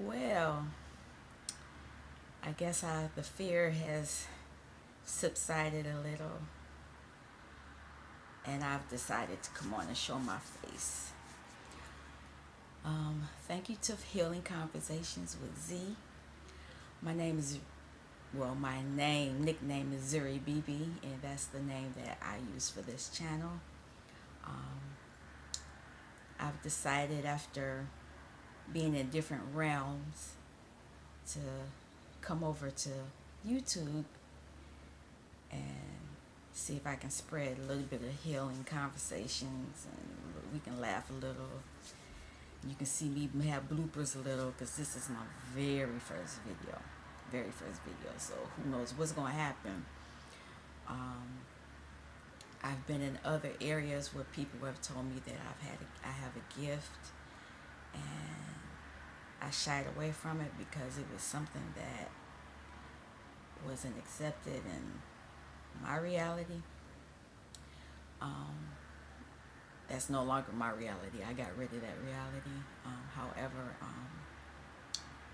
Well, I guess the fear has subsided a little, and I've decided to come on and show my face. Thank you to Healing Conversations with Z. My name is, nickname is Zuri BB, and that's the name that I use for this channel. Um, I've decided after being in different realms to come over to YouTube and see if I can spread a little bit of healing conversations and we can laugh a little. You can see me have bloopers a little because this is my very first video. Very first video. So who knows what's going to happen. Um, I've been in other areas where people have told me that I have a gift, and I shied away from it because it was something that wasn't accepted in my reality. Um, that's no longer my reality. I got rid of that reality. However,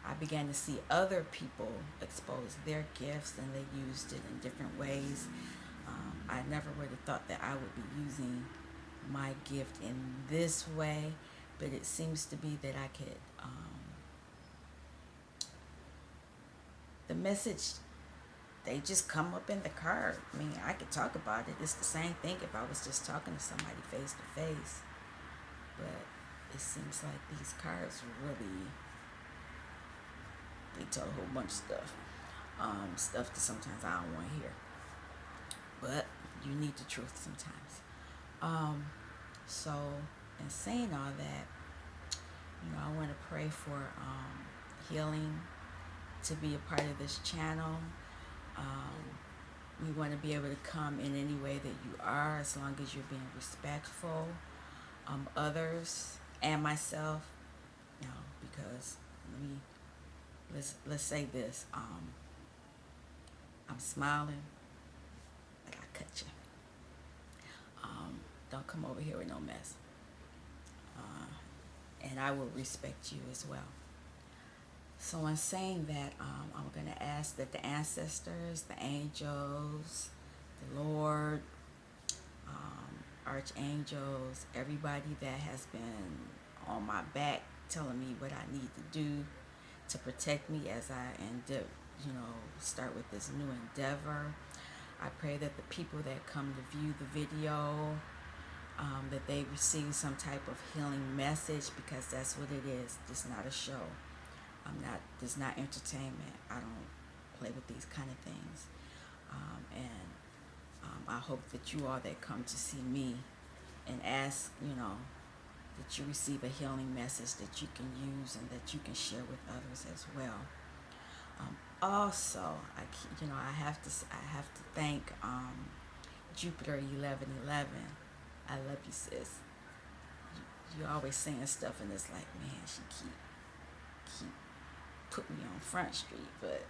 I began to see other people expose their gifts and they used it in different ways. I never would have thought that I would be using my gift in this way, but it seems to be that I could, the message, they just come up in the card. I mean, I could talk about it. It's the same thing if I was just talking to somebody face to face. But it seems like these cards really, they tell a whole bunch of stuff. Stuff that sometimes I don't want to hear. But you need the truth sometimes. So, in saying all that, I want to pray for healing to be a part of this channel. We want to be able to come in any way that you are, as long as you're being respectful. Others and myself, because let's say this. I'm smiling, like I cut you. Don't come over here with no mess. And I will respect you as well. So in saying that, I'm going to ask that the ancestors, the angels, the Lord, archangels, everybody that has been on my back telling me what I need to do to protect me as I start with this new endeavor. I pray that the people that come to view the video, that they receive some type of healing message, because that's what it is. It's not a show. It's not entertainment. I don't play with these kind of things. I hope that you all that come to see me and ask, that you receive a healing message that you can use and that you can share with others as well. Also, I have to thank Jupiter 1111. I love you, sis. You're always saying stuff, and it's like, man, she keep putting me on Front Street, but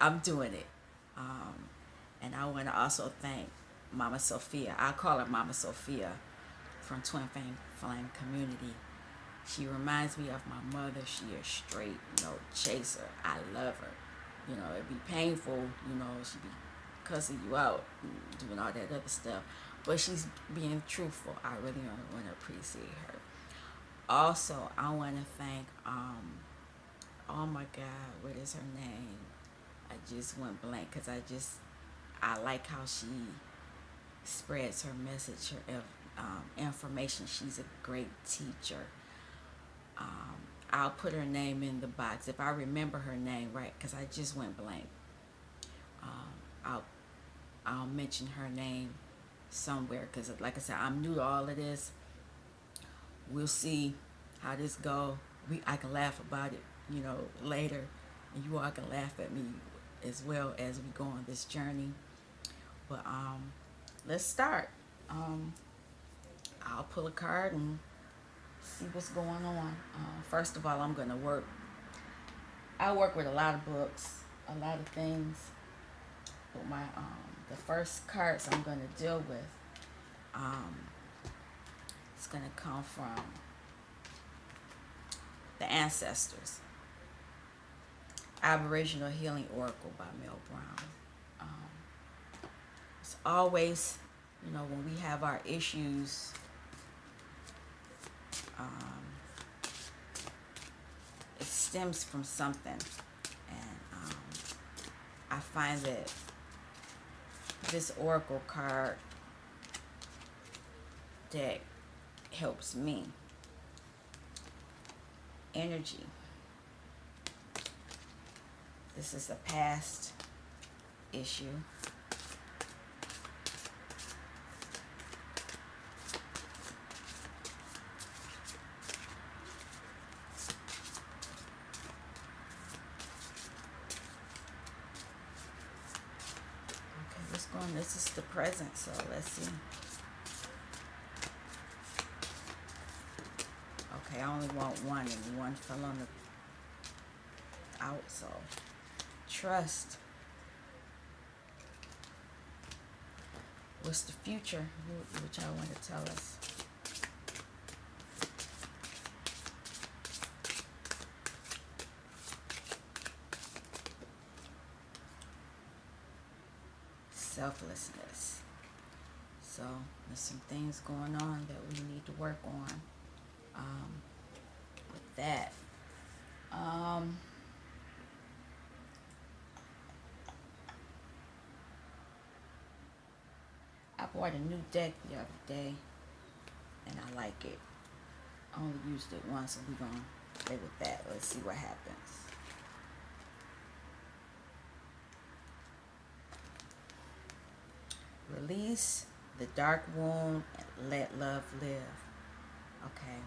I'm doing it. And I want to also thank Mama Sophia. I call her Mama Sophia from Twin Flame Community. She reminds me of my mother. She is straight, chaser. I love her. It'd be painful, she'd be cussing you out and doing all that other stuff. But she's being truthful. I really want to appreciate her. Also, I want to thank, oh my God, what is her name? I just went blank because I like how she spreads her message, her information. She's a great teacher. I'll put her name in the box if I remember her name right, because I just went blank. I'll mention her name somewhere, because like I said, I'm new to all of this. We'll see how this go. I can laugh about it, later, and you all can laugh at me as well as we go on this journey. But let's start. I'll pull a card and see what's going on. First of all, I'm going to work. I work with a lot of books, a lot of things. But the first cards I'm going to deal with, it's going to come from The Ancestors. Aboriginal Healing Oracle by Mel Brown. It's always, when we have our issues, um, it stems from something. And I find that this Oracle card deck helps me. Energy. This is a past issue. Okay, let's go on. This is the present, so let's see. Okay, I only want one, and one fell on the out, so trust. What's the future? What y'all want to tell us? Selflessness. So there's some things going on that we need to work on with that. I bought a new deck the other day, and I like it. I only used it once, so we're going to play with that. Let's see what happens. Release the dark wound and let love live. Okay.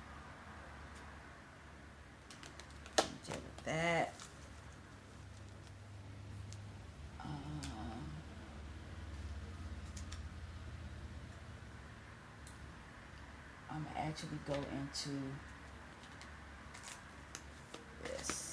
Deal with that. I'm going to actually go into this.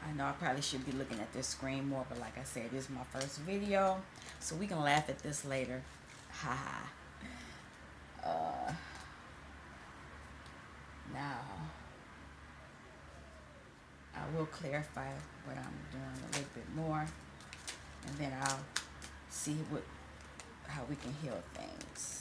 I know I probably should be looking at this screen more, but like I said, this is my first video, so we can laugh at this later. Haha. Now, I will clarify what I'm doing a little bit more, and then I'll see how we can heal things.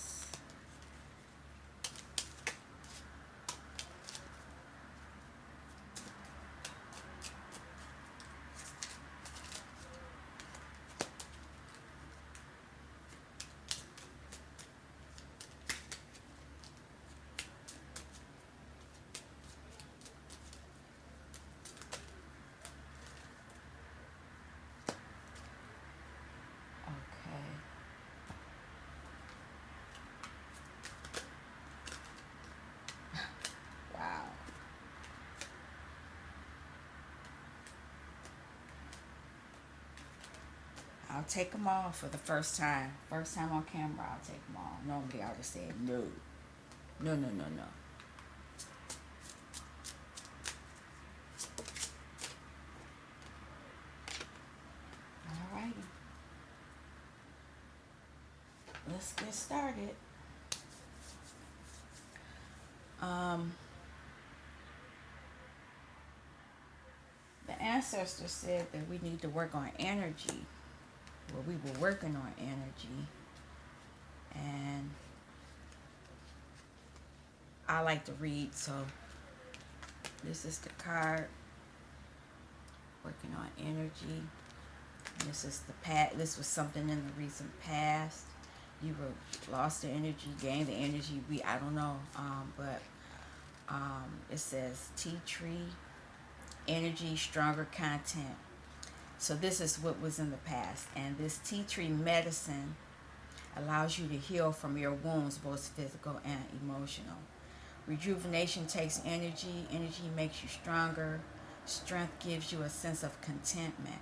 I'll take them all for the first time. First time on camera, I'll take them all. Normally, I'll just say no. No, no, no, no. Alrighty. Let's get started. Um, the ancestors said that we need to work on energy. Well, we were working on energy. And I like to read, so this is the card. Working on energy. This is the past. This was something in the recent past. You were lost the energy, gained the energy. I don't know. But it says tea tree, energy, stronger content. So this is what was in the past. And this tea tree medicine allows you to heal from your wounds, both physical and emotional. Rejuvenation takes energy. Energy makes you stronger. Strength gives you a sense of contentment.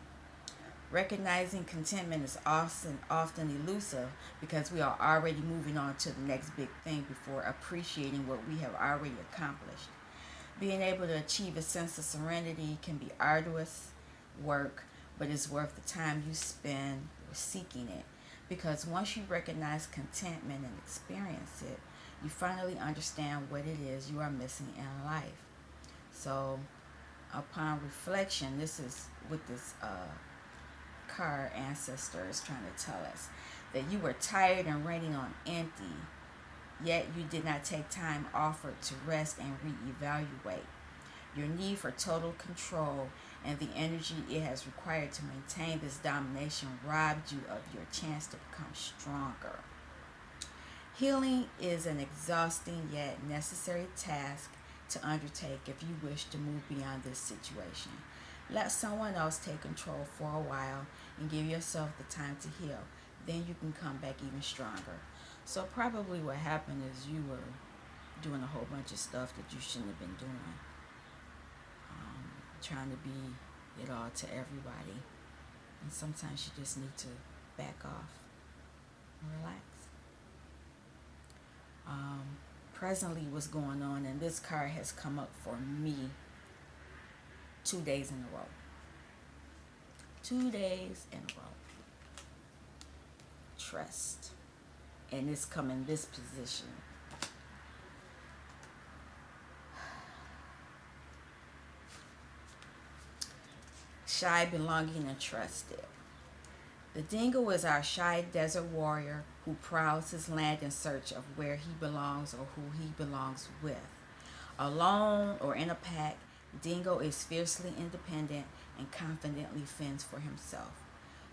Recognizing contentment is often elusive because we are already moving on to the next big thing before appreciating what we have already accomplished. Being able to achieve a sense of serenity can be arduous work, but it's worth the time you spend seeking it. Because once you recognize contentment and experience it, you finally understand what it is you are missing in life. So, upon reflection, this is what this card ancestor is trying to tell us, that you were tired and running on empty, yet you did not take time offered to rest and reevaluate. Your need for total control and the energy it has required to maintain this domination robbed you of your chance to become stronger. Healing is an exhausting yet necessary task to undertake if you wish to move beyond this situation. Let someone else take control for a while and give yourself the time to heal. Then you can come back even stronger. So probably what happened is you were doing a whole bunch of stuff that you shouldn't have been doing. Trying to be it all to everybody. And sometimes you just need to back off and relax. Presently what's going on, and this card has come up for me 2 days in a row. 2 days in a row. Trust. And it's come in this position. Shy, belonging, and trusted. The dingo is our shy desert warrior who prowls his land in search of where he belongs or who he belongs with. Alone or in a pack, dingo is fiercely independent and confidently fends for himself.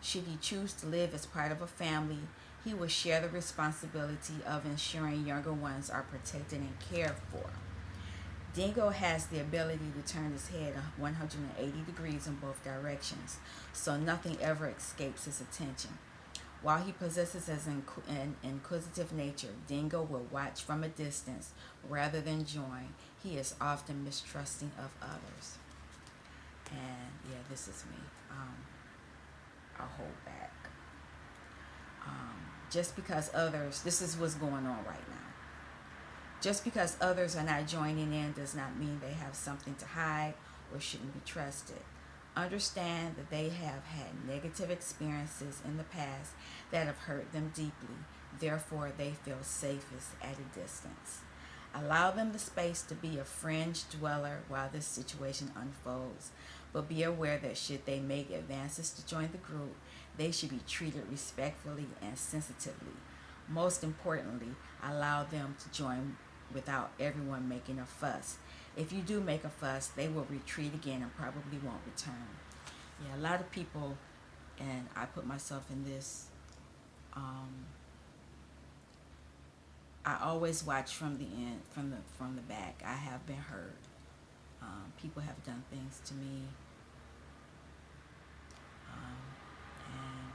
Should he choose to live as part of a family, he will share the responsibility of ensuring younger ones are protected and cared for. Dingo has the ability to turn his head 180 degrees in both directions, so nothing ever escapes his attention. While he possesses an inquisitive nature, Dingo will watch from a distance rather than join. He is often mistrusting of others. And yeah, this is me. I'll hold back. Just because others, this is what's going on right now. Just because others are not joining in does not mean they have something to hide or shouldn't be trusted. Understand that they have had negative experiences in the past that have hurt them deeply. Therefore, they feel safest at a distance. Allow them the space to be a fringe dweller while this situation unfolds. But be aware that should they make advances to join the group, they should be treated respectfully and sensitively. Most importantly, allow them to join without everyone making a fuss. If you do make a fuss, they will retreat again and probably won't return. Yeah, a lot of people, and I put myself in this, I always watch from the end, from the back. I have been hurt. People have done things to me, and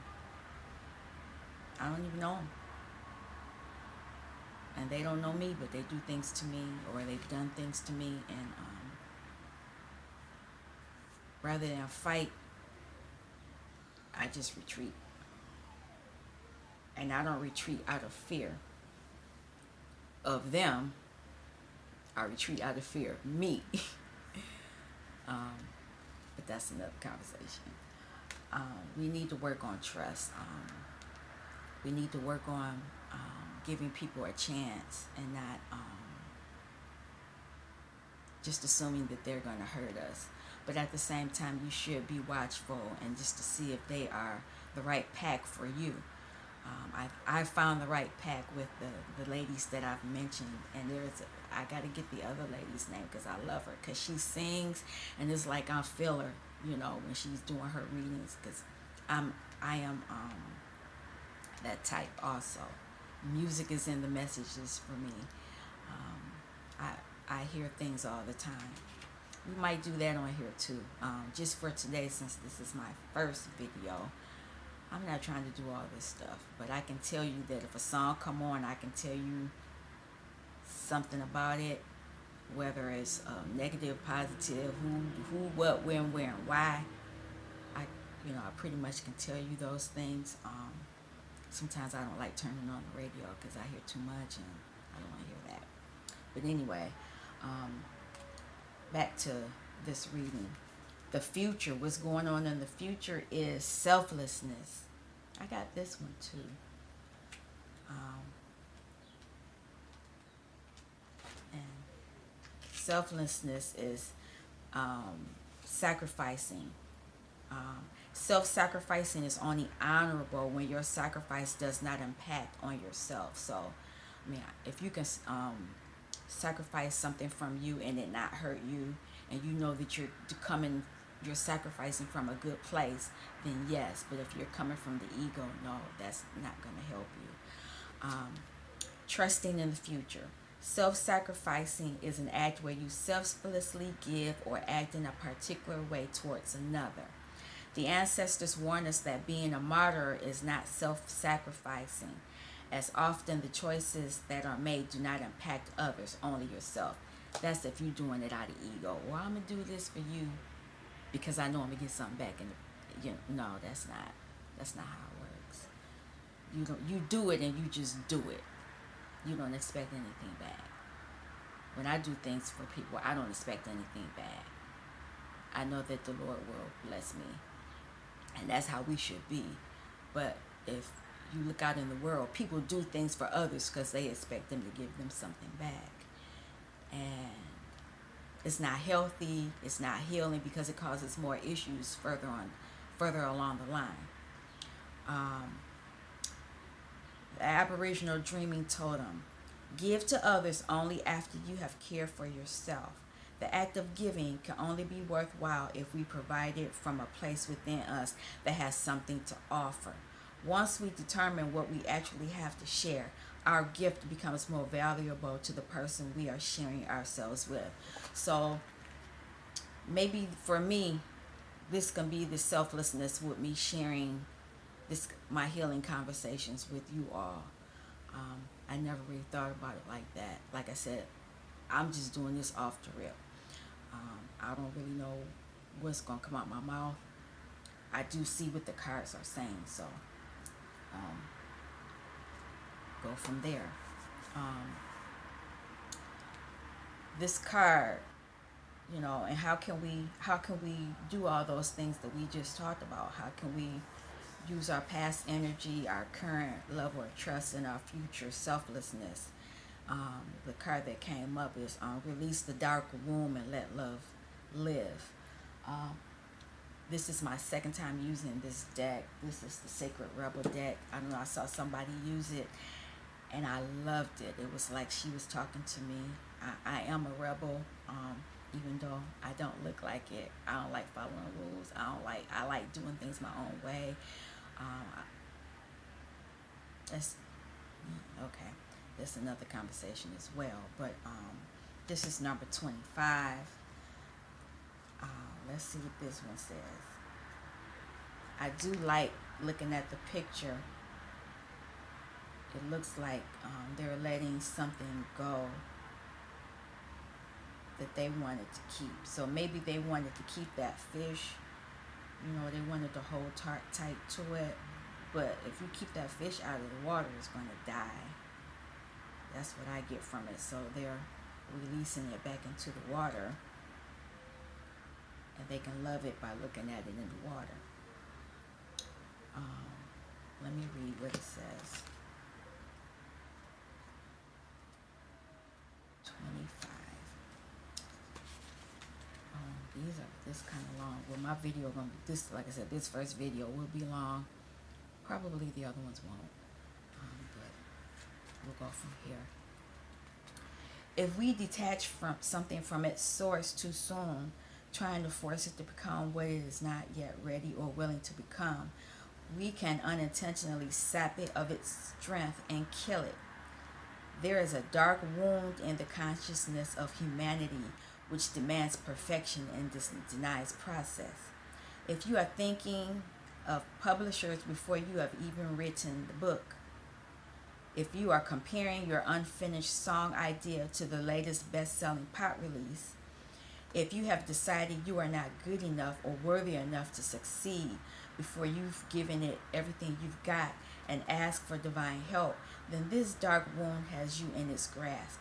I don't even know them. And they don't know me, but they do things to me, or they've done things to me, and rather than fight, I just retreat. And I don't retreat out of fear of them. I retreat out of fear of me. um, but that's another conversation. We need to work on trust. We need to work on giving people a chance and not just assuming that they're going to hurt us. But at the same time, you should be watchful and just to see if they are the right pack for you. I found the right pack with the ladies that I've mentioned, and I got to get the other lady's name because I love her because she sings, and it's like I feel her, when she's doing her readings because I am that type also. Music is in the messages for me. I hear things all the time. We might do that on here too. Just for today, since this is my first video, I'm not trying to do all this stuff, but I can tell you that if a song come on, I can tell you something about it, whether it's negative, positive, who, what, when, where, and why. I pretty much can tell you those things. Sometimes I don't like turning on the radio because I hear too much and I don't want to hear that. But anyway, back to this reading. The future, what's going on in the future is selflessness. I got this one too. And selflessness is sacrificing. Self-sacrificing is only honorable when your sacrifice does not impact on yourself. So, if you can sacrifice something from you and it not hurt you, and you know that you're sacrificing from a good place, then yes. But if you're coming from the ego, no, that's not going to help you. Trusting in the future. Self-sacrificing is an act where you selflessly give or act in a particular way towards another. The ancestors warn us that being a martyr is not self-sacrificing, as often the choices that are made do not impact others, only yourself. That's if you're doing it out of ego. Well, I'm going to do this for you because I know I'm going to get something back. And no, that's not how it works. You do it and you just do it. You don't expect anything back. When I do things for people, I don't expect anything back. I know that the Lord will bless me. And that's how we should be. But if you look out in the world, people do things for others because they expect them to give them something back. And it's not healthy, it's not healing because it causes more issues further along the line. The Aboriginal Dreaming Totem. Give to others only after you have cared for yourself. The act of giving can only be worthwhile if we provide it from a place within us that has something to offer. Once we determine what we actually have to share, our gift becomes more valuable to the person we are sharing ourselves with. So maybe for me, this can be the selflessness with me sharing my healing conversations with you all. I never really thought about it like that. Like I said, I'm just doing this off the rip. I don't really know what's going to come out my mouth. I do see what the cards are saying, so go from there. This card, and how can we do all those things that we just talked about? How can we use our past energy, our current level of trust, and our future selflessness? The card that came up is release the dark womb and let love live. This is my second time using this deck. This is the Sacred Rebel deck. I don't know, I saw somebody use it and I loved it. It was like she was talking to me. I am a rebel, even though I don't look like it. I don't like following rules. I like doing things my own way. That's okay. That's another conversation as well. But this is number 25. Let's see what this one says. I do like looking at the picture. It looks like they're letting something go that they wanted to keep. So maybe they wanted to keep that fish. They wanted to hold tight to it. But if you keep that fish out of the water, it's going to die. That's what I get from it. So they're releasing it back into the water, and they can love it by looking at it in the water. Let me read what it says. 25. These are this kind of long. Well, my video gonna be this. Like I said, this first video will be long. Probably the other ones won't. But we'll go from here. If we detach from something from its source too soon, trying to force it to become what it is not yet ready or willing to become, we can unintentionally sap it of its strength and kill it. There is a dark wound in the consciousness of humanity which demands perfection and denies process. If you are thinking of publishers before you have even written the book, if you are comparing your unfinished song idea to the latest best-selling pop release, if you have decided you are not good enough or worthy enough to succeed before you've given it everything you've got and asked for divine help, then this dark wound has you in its grasp.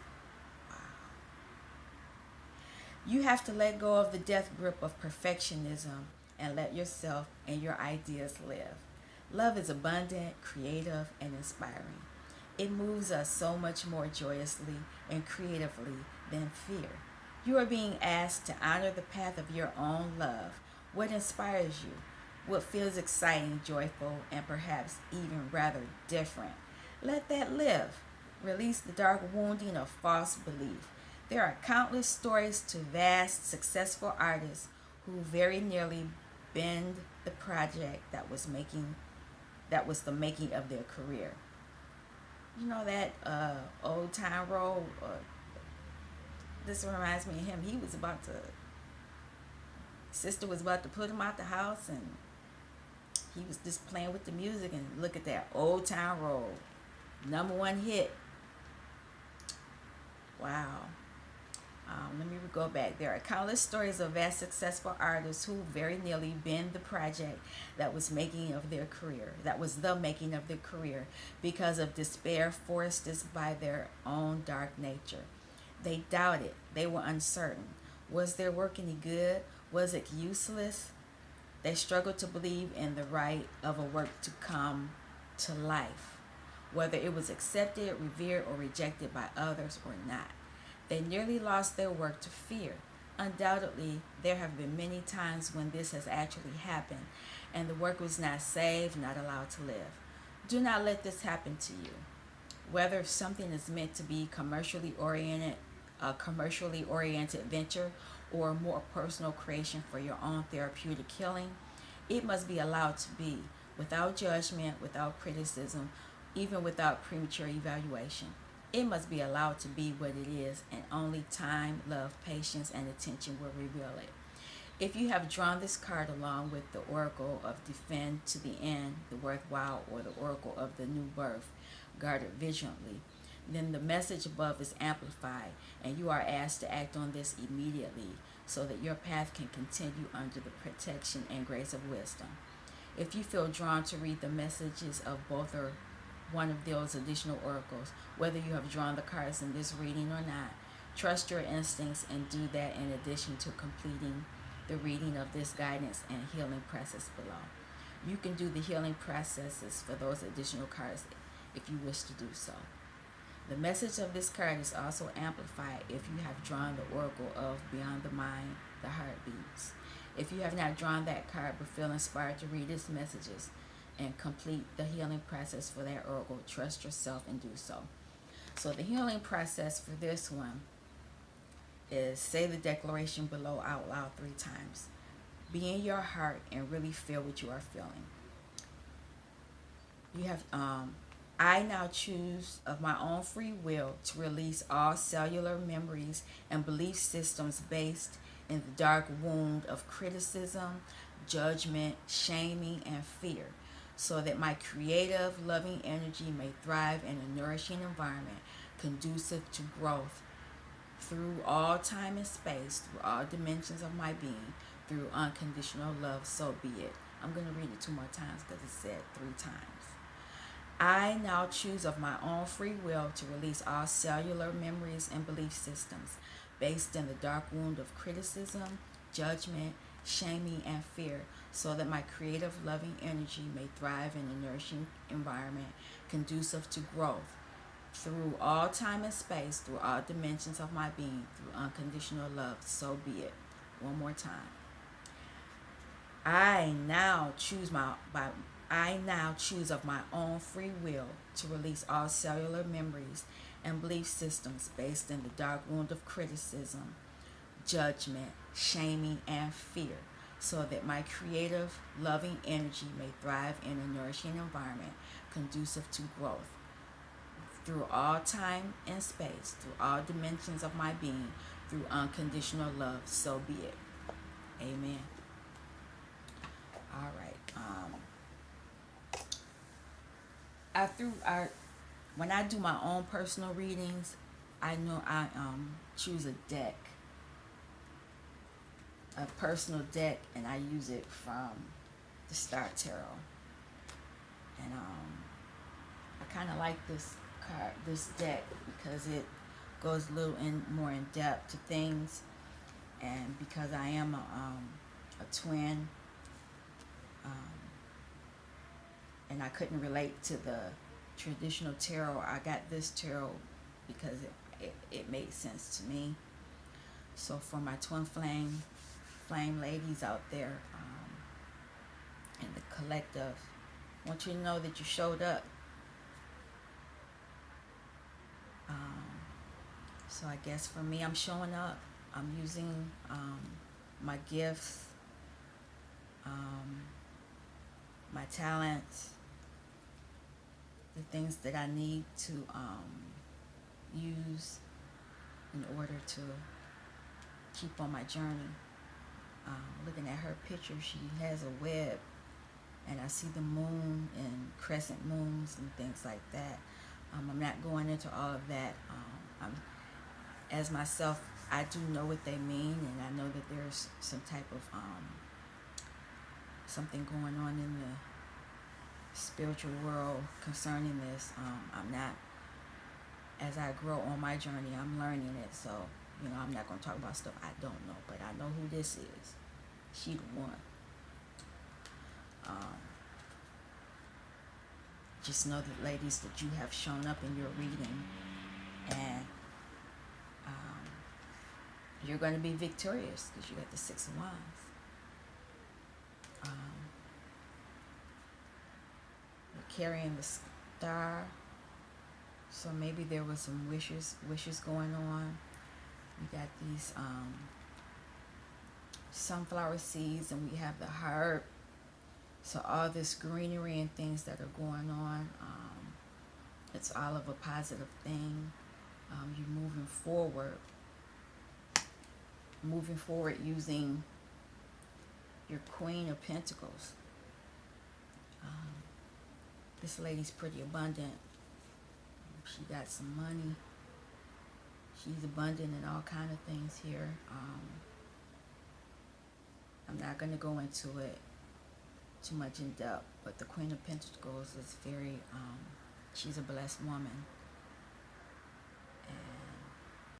Wow. You have to let go of the death grip of perfectionism and let yourself and your ideas live. Love is abundant, creative, and inspiring. It moves us so much more joyously and creatively than fear. You are being asked to honor the path of your own love. What inspires you? What feels exciting, joyful, and perhaps even rather different? Let that live. Release the dark wounding of false belief. There are countless stories to vast, successful artists who very nearly bend the project that was the making of their career. You know that Old Town Road? This reminds me of him. Sister was about to put him out the house, and he was just playing with the music, and look at that, Old Town Road. #1 hit. Wow. Let me go back. There are countless stories of vast successful artists who very nearly bend the project that was the making of their career because of despair forced by their own dark nature. They doubted. They were uncertain. Was their work any good? Was it useless? They struggled to believe in the right of a work to come to life, whether it was accepted, revered, or rejected by others or not. They nearly lost their work to fear. Undoubtedly, there have been many times when this has actually happened, and the work was not saved, not allowed to live. Do not let this happen to you. Whether something is meant to be a commercially oriented venture, or a more personal creation for your own therapeutic healing, it must be allowed to be, without judgment, without criticism, even without premature evaluation. It must be allowed to be what it is, and only time, love, patience, and attention will reveal it. If you have drawn this card along with the Oracle of Defend to the End, the Worthwhile, or the Oracle of the New Birth, guarded vigilantly, then the message above is amplified, and you are asked to act on this immediately so that your path can continue under the protection and grace of wisdom. If you feel drawn to read the messages of both or one of those additional oracles, whether you have drawn the cards in this reading or not, trust your instincts and do that in addition to completing the reading of this guidance and healing process below. You can do the healing processes for those additional cards if you wish to do so. The message of this card is also amplified if you have drawn the Oracle of Beyond the Mind, the Heartbeats. If you have not drawn that card but feel inspired to read its messages and complete the healing process for that oracle, trust yourself and do so. So the healing process for this one is say the declaration below out loud 3 times. Be in your heart and really feel what you are feeling. You have I now choose of my own free will to release all cellular memories and belief systems based in the dark wound of criticism, judgment, shaming, and fear, so that my creative, loving energy may thrive in a nourishing environment conducive to growth through all time and space, through all dimensions of my being, through unconditional love, so be it. I'm going to read it two more times because it said three times. I now choose of my own free will to release all cellular memories and belief systems based in the dark wound of criticism, judgment, shaming, and fear, so that my creative, loving energy may thrive in a nourishing environment conducive to growth through all time and space, through all dimensions of my being, through unconditional love. So be it. One more time. I now choose of my own free will to release all cellular memories and belief systems based in the dark wound of criticism, judgment, shaming, and fear, so that my creative, loving energy may thrive in a nourishing environment conducive to growth through all time and space, through all dimensions of my being, through unconditional love. So be it. Amen. All right. I threw I When I do my own personal readings, I know I choose a personal deck, and I use it from the Star Tarot. And I kind of like this deck, because it goes a little more in depth to things, and because I am a twin, um, and I couldn't relate to the traditional tarot, I got this tarot because it made sense to me. So for my twin flame ladies out there, in the collective, I want you to know that you showed up. So I guess for me, I'm showing up. I'm using my gifts, my talents, the things that I need to use in order to keep on my journey. Looking at her picture, she has a web, and I see the moon and crescent moons and things like that. I'm not going into all of that. As myself, I do know what they mean, and I know that there's some type of something going on in the spiritual world concerning this. I'm not, as I grow on my journey, I'm learning it. So, I'm not going to talk about stuff I don't know, but I know who this is. She the one. Just know that, ladies, that you have shown up in your reading, and you're going to be victorious because you got the Six of Wands. You're carrying the star, so maybe there was some wishes going on. We got these sunflower seeds, and we have the herb. So all this greenery and things that are going on, it's all of a positive thing. You're moving forward using your Queen of Pentacles. This lady's pretty abundant. She got some money. She's abundant in all kind of things here. I'm not going to go into it too much in depth, but the Queen of Pentacles is very, she's a blessed woman.